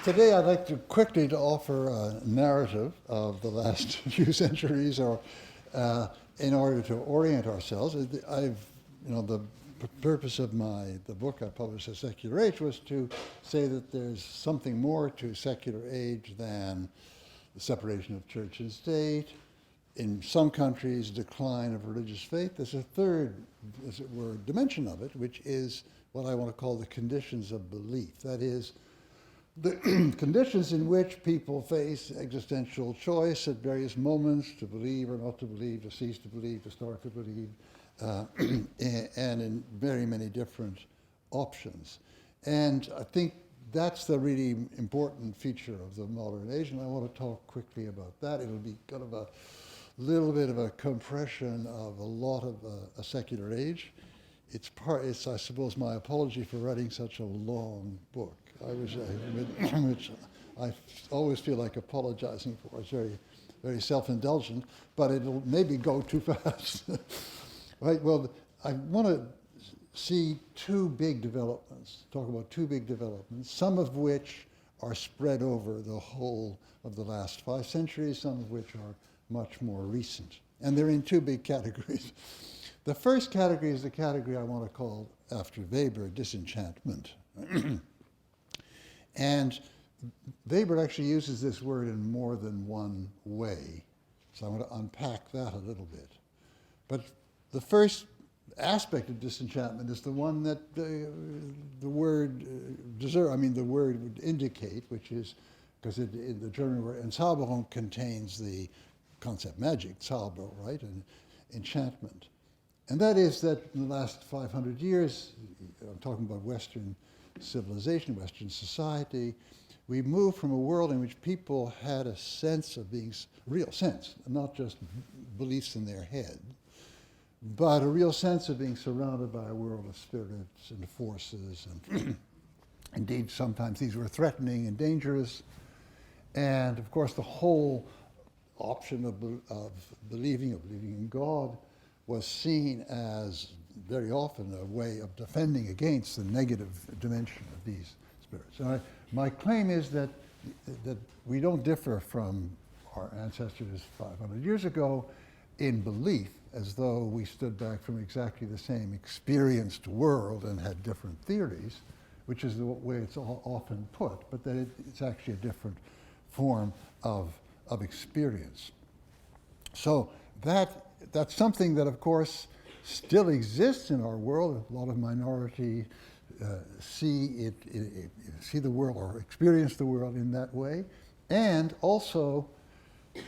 Today I'd like to quickly to offer a narrative of the last few centuries, or in order to orient ourselves. The purpose of the book I published at Secular Age was to say that there's something more to secular age than the separation of church and state. In some countries, decline of religious faith. There's a third, as it were, dimension of it, which is what I want to call the conditions of belief. That is, the conditions in which people face existential choice at various moments to believe or not to believe, to cease to believe, to start to believe, and in very many different options. And I think that's the really important feature of the modern age, and I want to talk quickly about that. It'll be kind of a little bit of a compression of a lot of a secular age. It's, I suppose, my apology for writing such a long book. Which I always feel like apologizing for. It's very, very self-indulgent, but it'll maybe go too fast. Right, well, I want to see two big developments, talk about two big developments, some of which are spread over the whole of the last 5 centuries, some of which are much more recent. And they're in two big categories. The first category is the category I want to call, after Weber, disenchantment. And Weber actually uses this word in more than one way. So I'm going to unpack that a little bit. But the first aspect of disenchantment is the one that the word the word would indicate, which is, because in the German word Entzauberung contains the concept magic, Zauber, right, and enchantment. And that is that in the last 500 years, I'm talking about Western civilization, Western society, we moved from a world in which people had a sense of being, real sense, not just beliefs in their head, but a real sense of being surrounded by a world of spirits and forces, and indeed sometimes these were threatening and dangerous. And of course the whole option of believing in God was seen as very often a way of defending against the negative dimension of these spirits. And my claim is that we don't differ from our ancestors 500 years ago in belief, as though we stood back from exactly the same experienced world and had different theories, which is the way it's often put, but that it's actually a different form of experience. So that's something that, of course, still exists in our world. A lot of minority see the world or experience the world in that way. And also,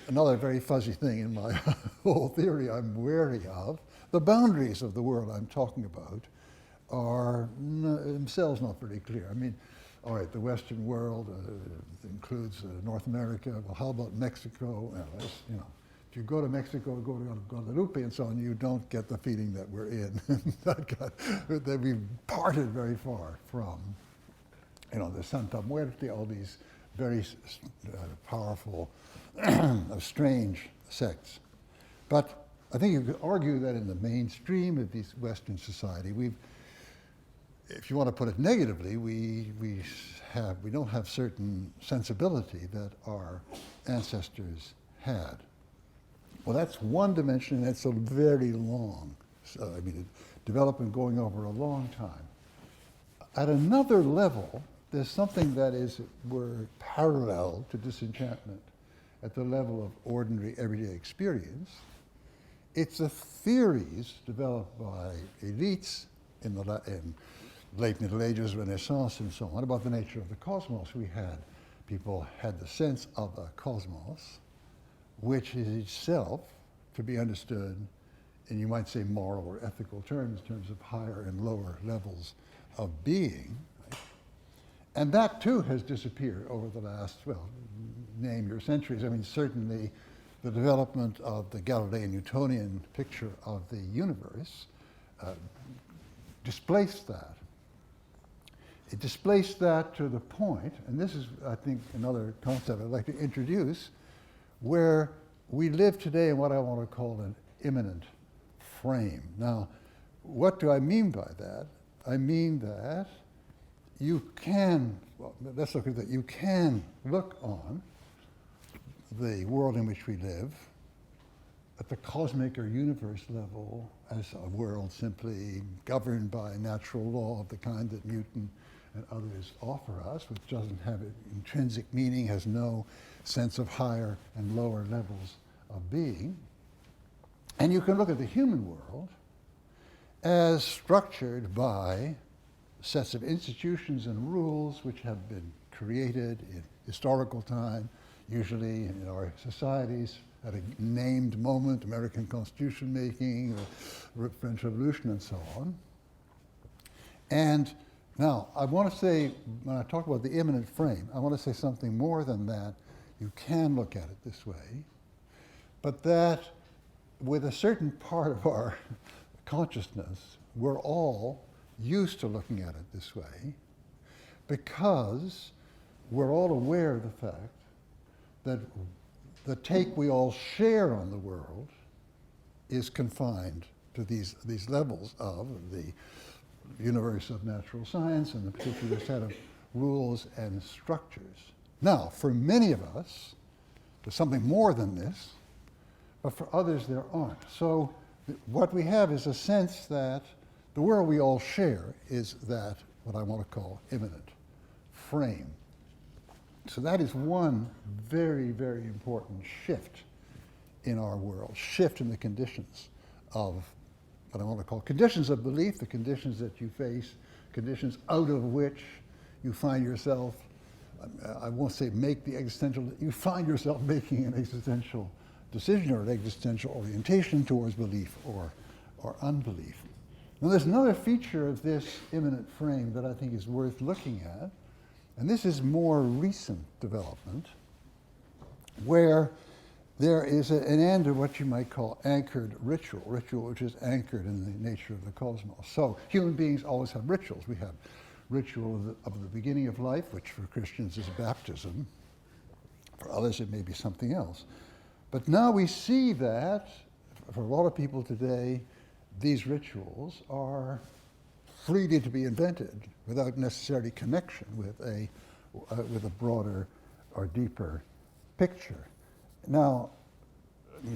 another very fuzzy thing in my whole theory I'm wary of, the boundaries of the world I'm talking about are themselves not very clear. I mean, all right, the Western world includes North America. Well, how about Mexico? If you go to Mexico, go to Guadalupe and so on, you don't get the feeling that we're in, that we've parted very far from, the Santa Muerte, all these very powerful, strange sects. But I think you could argue that in the mainstream of this Western society, if you want to put it negatively, we don't have certain sensibility that our ancestors had. Well, that's one dimension, and it's a very long, development going over a long time. At another level, there's something that we're parallel to disenchantment at the level of ordinary everyday experience. It's the theories developed by elites in late Middle Ages, Renaissance, and so on, about the nature of the cosmos. People had the sense of a cosmos, which is itself to be understood in, you might say, moral or ethical terms, in terms of higher and lower levels of being. Right? And that too has disappeared over the last, name your centuries. I mean, certainly the development of the Galilean Newtonian picture of the universe displaced that. It displaced that to the point, and this is, I think, another concept I'd like to introduce, where we live today in what I want to call an immanent frame. Now, what do I mean by that? I mean that you can, well, let's look at that. You can look on the world in which we live at the cosmic or universe level as a world simply governed by natural law of the kind that Newton and others offer us, which doesn't have intrinsic meaning, has no sense of higher and lower levels of being. And you can look at the human world as structured by sets of institutions and rules which have been created in historical time, usually in our societies at a named moment, American Constitution making, the French Revolution, and so on. And now, I want to say, when I talk about the immanent frame, I want to say something more than that. You can look at it this way, but that with a certain part of our consciousness, we're all used to looking at it this way because we're all aware of the fact that the take we all share on the world is confined to these levels of the universe of natural science and the particular set of rules and structures. Now, for many of us, there's something more than this, but for others there aren't. So what we have is a sense that the world we all share is that, what I want to call immanent frame. So that is one very, very important shift in our world, shift in the conditions of what I want to call conditions of belief, the conditions that you face, conditions out of which you find yourself, I won't say make the existential, you find yourself making an existential decision or an existential orientation towards belief or unbelief. Now there's another feature of this immanent frame that I think is worth looking at, and this is more recent development, where there is an end to what you might call anchored ritual which is anchored in the nature of the cosmos. So human beings always have rituals. We have ritual of the beginning of life, which for Christians is baptism. For others it may be something else. But now we see that, for a lot of people today, these rituals are freely to be invented without necessarily connection with a broader or deeper picture. Now,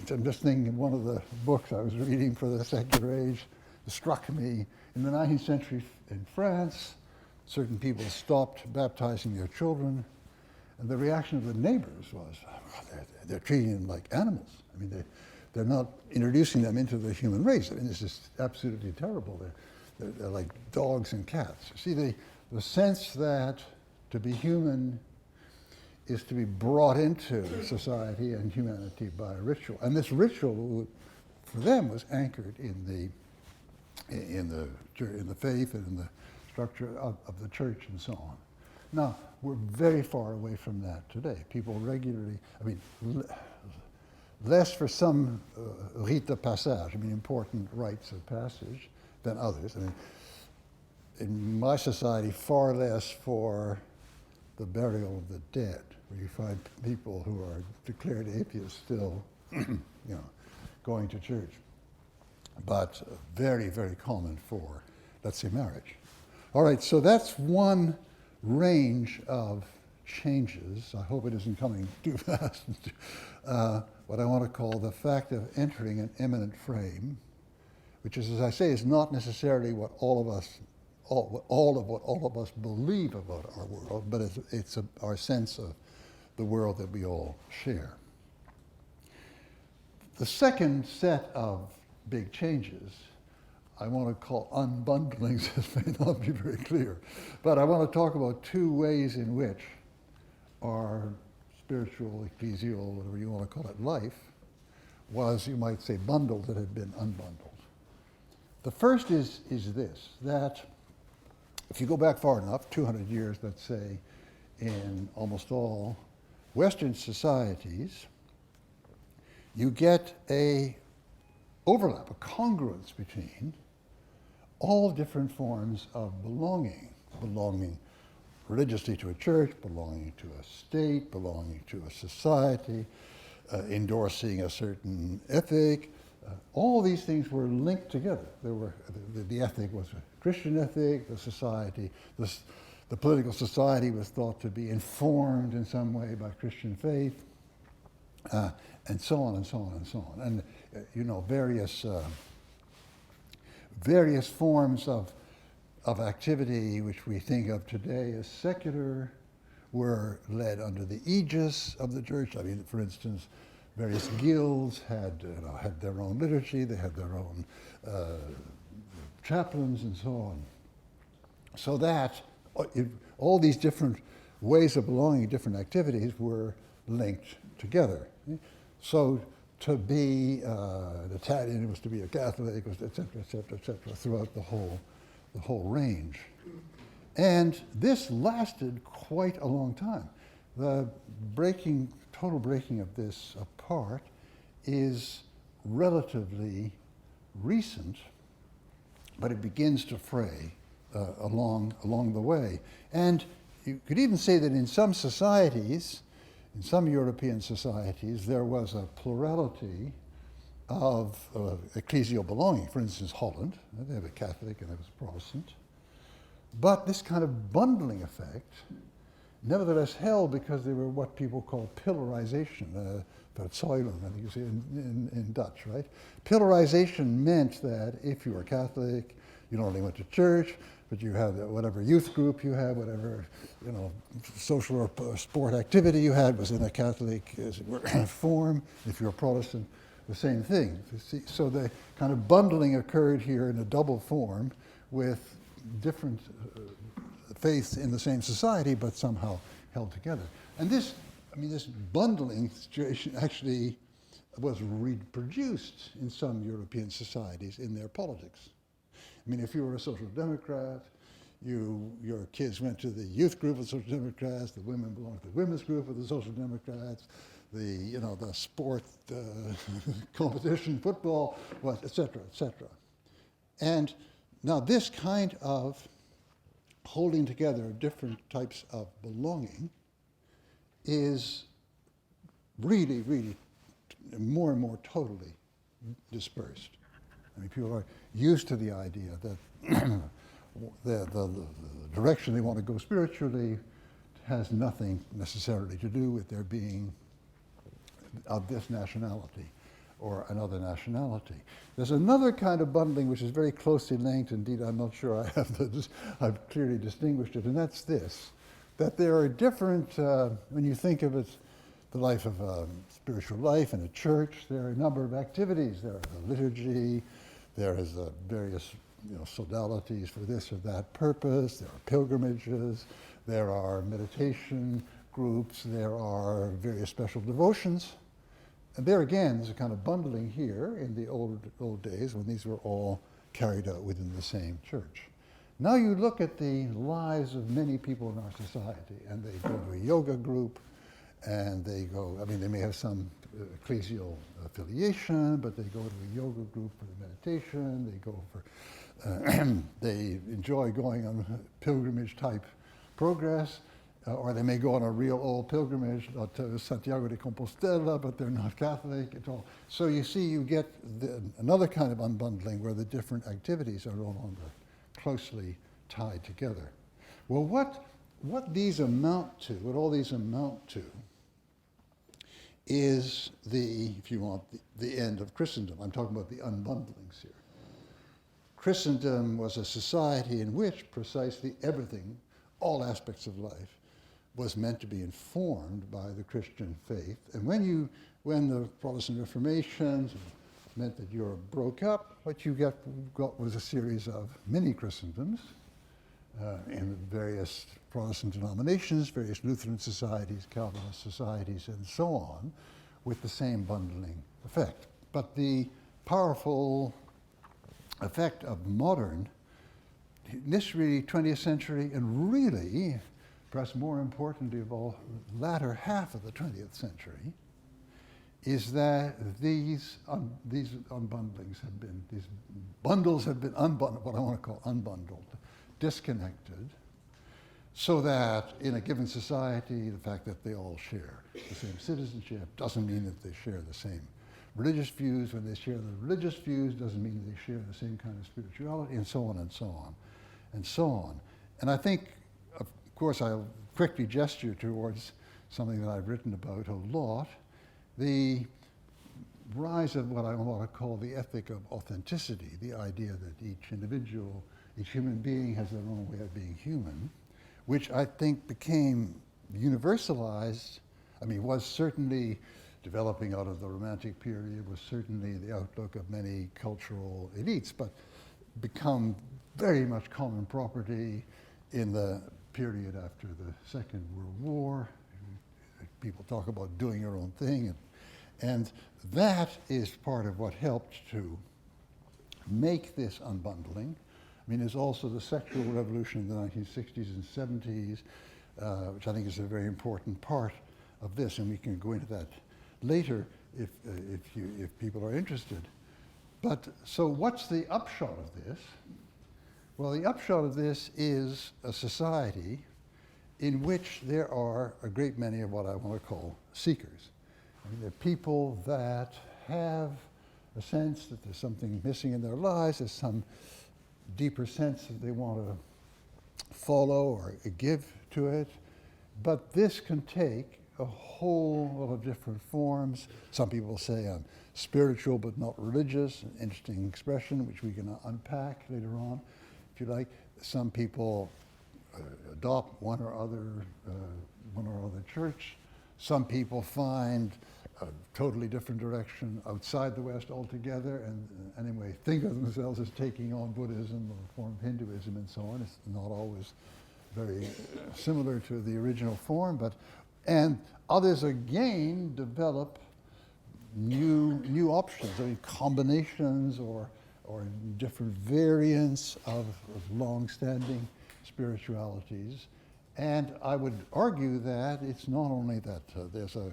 I'm just thinking one of the books I was reading for the secular age struck me. In the 19th century in France, certain people stopped baptizing their children, and the reaction of the neighbors was, oh, they're treating them like animals. I mean, they're not introducing them into the human race. I mean, this is absolutely terrible. They're like dogs and cats. See, the sense that to be human is to be brought into society and humanity by a ritual. And this ritual, for them, was anchored in the faith and in the structure of the church and so on. Now, we're very far away from that today. People regularly, I mean, less for some rite de passage, I mean, important rites of passage than others. I mean, in my society, far less for the burial of the dead, where you find people who are declared atheists still, going to church. But very, very common for, let's say, marriage. All right, so that's one range of changes. I hope it isn't coming too fast. What I want to call the fact of entering an immanent frame, which is, as I say, is not necessarily what all of us believe about our world, but it's our sense of the world that we all share. The second set of big changes I want to call unbundlings. This may not be very clear, but I want to talk about two ways in which our spiritual, ecclesial, whatever you want to call it, life was, you might say, bundled that had been unbundled. The first is this, that if you go back far enough, 200 years, let's say, in almost all Western societies, you get a overlap, a congruence between all different forms of belonging religiously to a church, belonging to a state, belonging to a society, endorsing a certain ethic. All these things were linked together. The ethic was a Christian ethic, the society, the political society was thought to be informed in some way by Christian faith, and so on and so on and so on. And various forms of activity which we think of today as secular were led under the aegis of the church. I mean, for instance, various guilds had their own liturgy, they had their own chaplains and so on. So that all these different ways of belonging, different activities were linked together. So to be an Italian was to be a Catholic, et cetera, throughout the whole range. And this lasted quite a long time. The total breaking of this apart is relatively recent, but it begins to fray along the way. And you could even say that in some societies, in some European societies, there was a plurality of ecclesial belonging. For instance, Holland, they have a Catholic and there was a Protestant. But this kind of bundling effect nevertheless held because they were what people call pillarization, Verzuilung, I think you say in Dutch, right? Pillarization meant that if you were Catholic, you not only went to church, but you had whatever youth group you had, whatever social or sport activity you had was in a Catholic form. If you're a Protestant, the same thing. So the kind of bundling occurred here in a double form with different faiths in the same society, but somehow held together. And this bundling situation actually was reproduced in some European societies in their politics. I mean, if you were a social democrat, your kids went to the youth group of the social democrats, the women belonged to the women's group of the social democrats, the sport competition, football, et cetera, et cetera. And now this kind of holding together different types of belonging is really, really more and more totally dispersed. I mean, people are used to the idea that the direction they want to go spiritually has nothing necessarily to do with their being of this nationality or another nationality. There's another kind of bundling which is very closely linked. Indeed, I'm not sure I've clearly distinguished it, and that's this, that there are different, when you think of it, the life of spiritual life in a church, there are a number of activities. There is a liturgy, there is various sodalities for this or that purpose, there are pilgrimages, there are meditation groups, there are various special devotions. And there again, there's a kind of bundling here in the old days when these were all carried out within the same church. Now you look at the lives of many people in our society, and they go to a yoga group, and they may have some ecclesial affiliation, but they go to a yoga group for the meditation, they go for, they enjoy going on pilgrimage type progress, or they may go on a real old pilgrimage to Santiago de Compostela, but they're not Catholic at all. So you see, you get another kind of unbundling where the different activities are no longer closely tied together. Well, what all these amount to is if you want, the end of Christendom. I'm talking about the unbundlings here. Christendom was a society in which precisely everything, all aspects of life, was meant to be informed by the Christian faith. And when the Protestant Reformation meant that Europe broke up, what you got was a series of mini Christendoms in various Protestant denominations, various Lutheran societies, Calvinist societies, and so on, with the same bundling effect. But the powerful effect of this really 20th century, and really, perhaps more importantly of all, the latter half of the 20th century, is that these unbundlings have been, these bundles have been unbundled, what I want to call unbundled, disconnected, so that in a given society, the fact that they all share the same citizenship doesn't mean that they share the same religious views. When they share the religious views, doesn't mean they share the same kind of spirituality, and so on and so on and so on. And I think course, I'll quickly gesture towards something that I've written about a lot, the rise of what I want to call the ethic of authenticity, the idea that each individual, each human being has their own way of being human, which I think became universalized. I mean, was certainly developing out of the Romantic period, was certainly the outlook of many cultural elites, but become very much common property in the period after the Second World War. People talk about doing your own thing, and that is part of what helped to make this unbundling. I mean, there's also the sexual revolution in the 1960s and 70s, which I think is a very important part of this, and we can go into that later if people are interested. But so what's the upshot of this? Well, the upshot of this is a society in which there are a great many of what I want to call seekers. I mean, they're people that have a sense that there's something missing in their lives, there's some deeper sense that they want to follow or give to it. But this can take a whole lot of different forms. Some people say I'm spiritual but not religious, an interesting expression which we can unpack later on, if you like. Some people adopt one or other church. Some people find a totally different direction outside the West altogether, and anyway, think of themselves as taking on Buddhism or a form of Hinduism and so on. It's not always very similar to the original form, and others again develop new options, I mean combinations or different variants of long-standing spiritualities. And I would argue that it's not only that there's a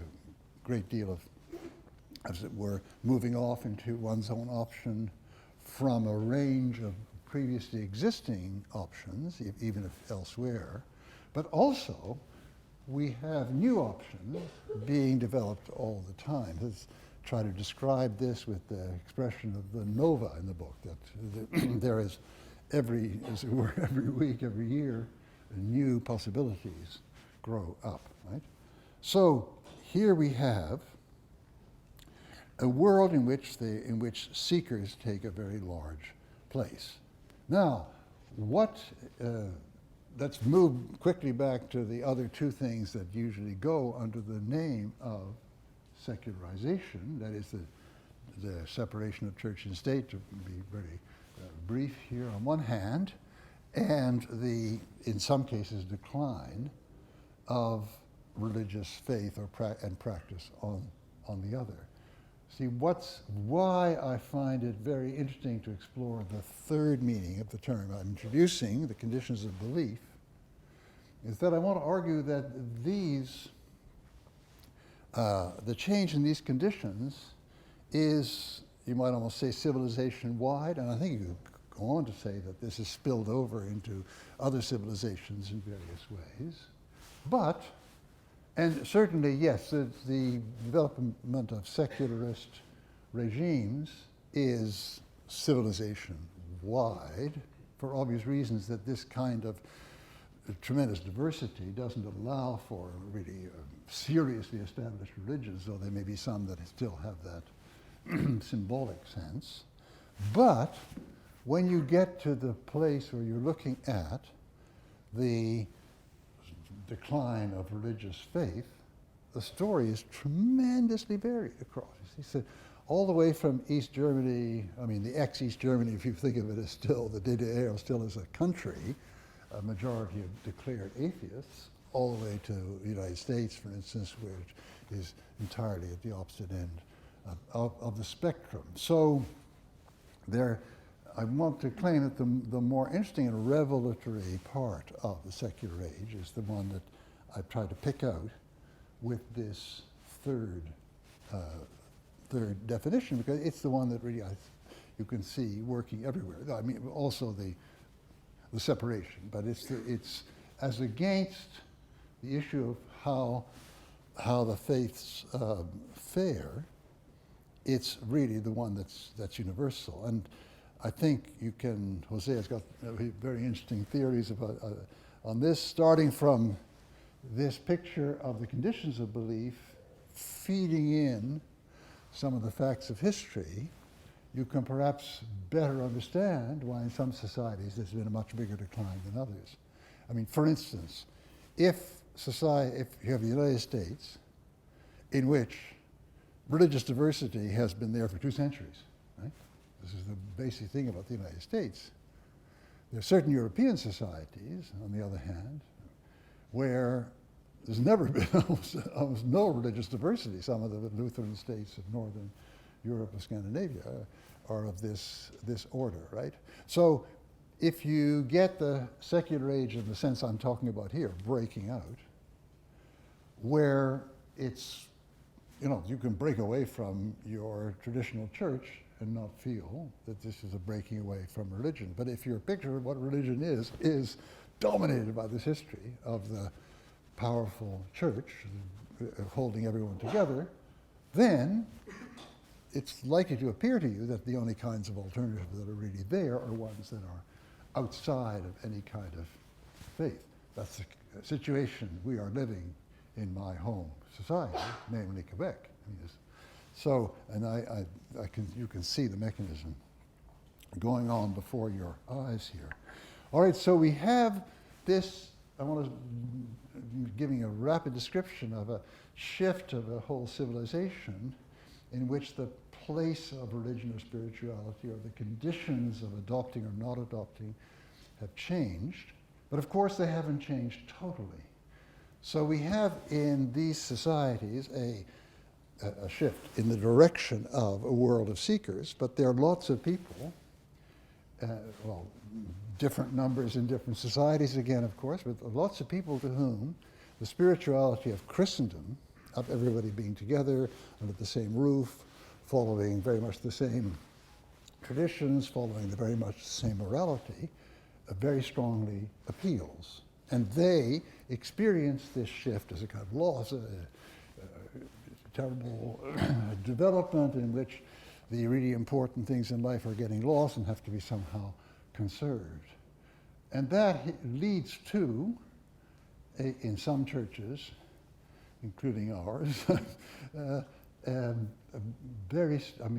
great deal of, as it were, moving off into one's own option from a range of previously existing options, even if elsewhere, but also we have new options being developed all the time. Let's try to describe this with the expression of the nova in the book, that there is as it were, every week, every year, new possibilities grow up, right? So here we have a world in which seekers take a very large place. Now, let's move quickly back to the other two things that usually go under the name of secularization, that is the separation of church and state, to be very brief here on one hand, and the, in some cases, decline of religious faith and practice on the other. See, why I find it very interesting to explore the third meaning of the term I'm introducing, the conditions of belief, is that I want to argue that the change in these conditions is, you might almost say, civilization-wide, and I think you could go on to say that this is spilled over into other civilizations in various ways. But, and certainly, yes, the development of secularist regimes is civilization-wide, for obvious reasons that this kind of tremendous diversity doesn't allow for really seriously established religions, though there may be some that still have that symbolic sense. But when you get to the place where you're looking at the decline of religious faith, the story is tremendously varied across. He said, all the way from East Germany, I mean the ex-East Germany, if you think of it as still, the DDR still as a country, a majority of declared atheists, all the way to the United States, for instance, which is entirely at the opposite end of the spectrum. So I want to claim that the more interesting and revelatory part of the secular age is the one that I've tried to pick out with this third definition, because it's the one that really you can see working everywhere. I mean, also the separation, but it's as against the issue of how the faiths fare. It's really the one that's universal. And I think you can, Jose's got very interesting theories about on this, starting from this picture of the conditions of belief, feeding in some of the facts of history, you can perhaps better understand why in some societies there's been a much bigger decline than others. I mean, for instance, if you have the United States, in which religious diversity has been there for 2 centuries, right? This is the basic thing about the United States. There are certain European societies, on the other hand, where there's never been almost no religious diversity. Some of the Lutheran states of Northern Europe and Scandinavia are of this order, right? So if you get the secular age in the sense I'm talking about here, breaking out, where it's, you can break away from your traditional church and not feel that this is a breaking away from religion. But if your picture of what religion is dominated by this history of the powerful church holding everyone together, then it's likely to appear to you that the only kinds of alternatives that are really there are ones that are outside of any kind of faith. That's the situation we are living in my home society, namely Quebec. You can see the mechanism going on before your eyes here. All right, so we have this, I want to giving a rapid description of a shift of a whole civilization in which the place of religion or spirituality or the conditions of adopting or not adopting have changed, but of course they haven't changed totally. So we have in these societies a shift in the direction of a world of seekers, but there are lots of people, different numbers in different societies again, of course, but lots of people to whom the spirituality of Christendom, of everybody being together under the same roof, following very much the same traditions, following very much the same morality, very strongly appeals. And they experience this shift as a kind of loss, a terrible development in which the really important things in life are getting lost and have to be somehow conserved. And that leads to, in some churches, including ours,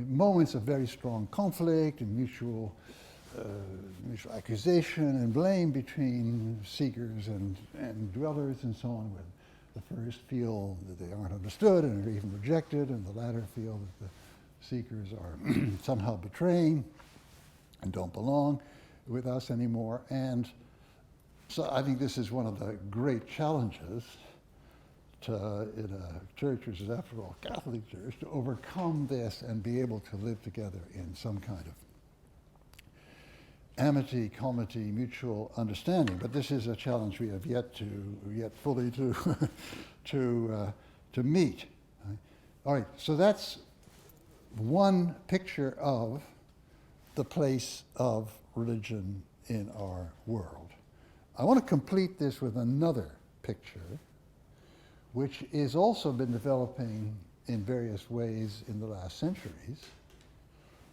moments of very strong conflict and mutual accusation and blame between seekers and dwellers and so on, where the first feel that they aren't understood and are even rejected, and the latter feel that the seekers are somehow betraying and don't belong with us anymore. And so I think this is one of the great challenges in a church which is, after all, a Catholic church, to overcome this and be able to live together in some kind of amity, comity, mutual understanding. But this is a challenge we have yet fully to meet. Right? All right, so that's one picture of the place of religion in our world. I want to complete this with another picture, which has also been developing in various ways in the last centuries.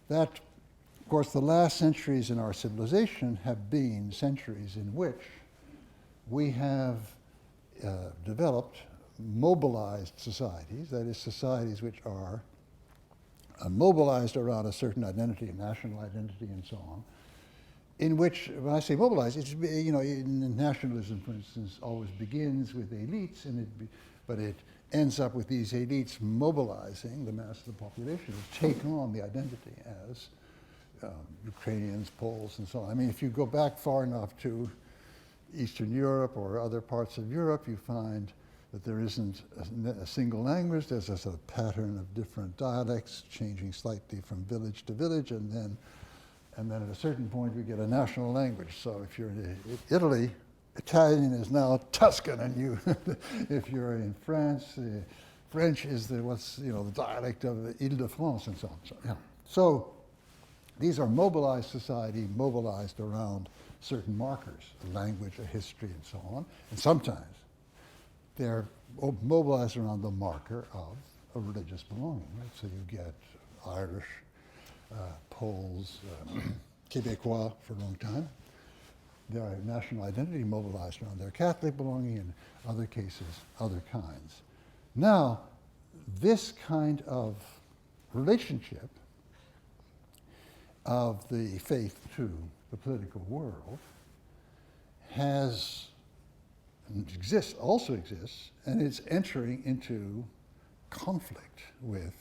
That, of course, the last centuries in our civilization have been centuries in which we have developed mobilized societies, that is, societies which are mobilized around a certain identity, a national identity, and so on, in which, when I say mobilized, it's, nationalism, for instance, always begins with elites, but it ends up with these elites mobilizing the mass of the population to take on the identity as Ukrainians, Poles, and so on. I mean, if you go back far enough to Eastern Europe or other parts of Europe, you find that there isn't a single language. There's a sort of pattern of different dialects changing slightly from village to village, and then at a certain point we get a national language. So if you're in Italy, Italian is now Tuscan, and if you're in France, French is the dialect of the Ile-de-France, and so on. So these are mobilized society, mobilized around certain markers, a language, a history, and so on. And sometimes they're mobilized around the marker of a religious belonging, right? So you get Irish, Poles, Quebecois for a long time. their national identity mobilized around their Catholic belonging, in other cases, other kinds. Now, this kind of relationship of the faith to the political world also exists, and it's entering into conflict with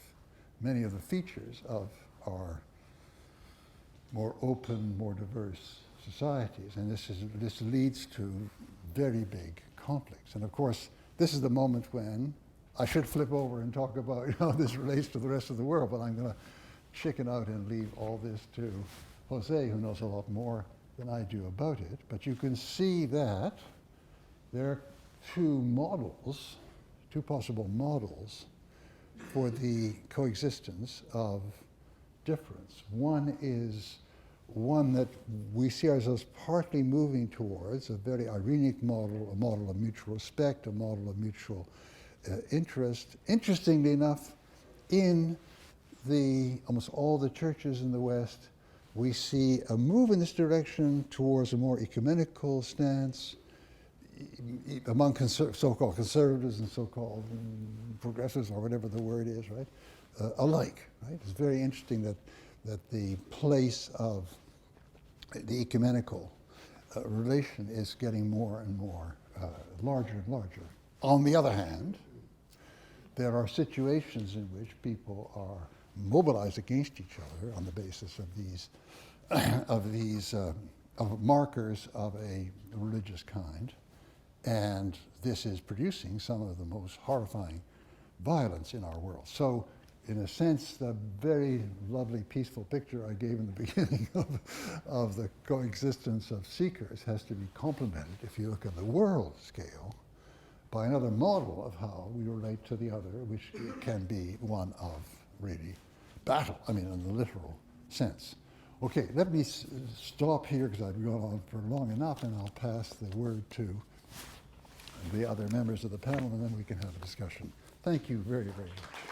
many of the features of our more open, more diverse societies. And this leads to very big conflicts. And of course, this is the moment when I should flip over and talk about how this relates to the rest of the world, but I'm going to chicken out and leave all this to Jose, who knows a lot more than I do about it. But you can see that there are two possible models for the coexistence of difference. One is one that we see ourselves partly moving towards, a very irenic model, a model of mutual respect, a model of mutual interest. Interestingly enough, in almost all the churches in the West, we see a move in this direction towards a more ecumenical stance among so-called conservatives and so-called progressives, or whatever the word is, right? Alike, right? It's very interesting that the place of the ecumenical relation is getting more and more larger and larger. On the other hand, there are situations in which people are mobilized against each other on the basis of these markers of a religious kind, and this is producing some of the most horrifying violence in our world. So, in a sense, the very lovely, peaceful picture I gave in the beginning of the coexistence of seekers has to be complemented, if you look at the world scale, by another model of how we relate to the other, which can be one of really battle, I mean, in the literal sense. Okay, let me stop here because I've gone on for long enough, and I'll pass the word to the other members of the panel, and then we can have a discussion. Thank you very, very much.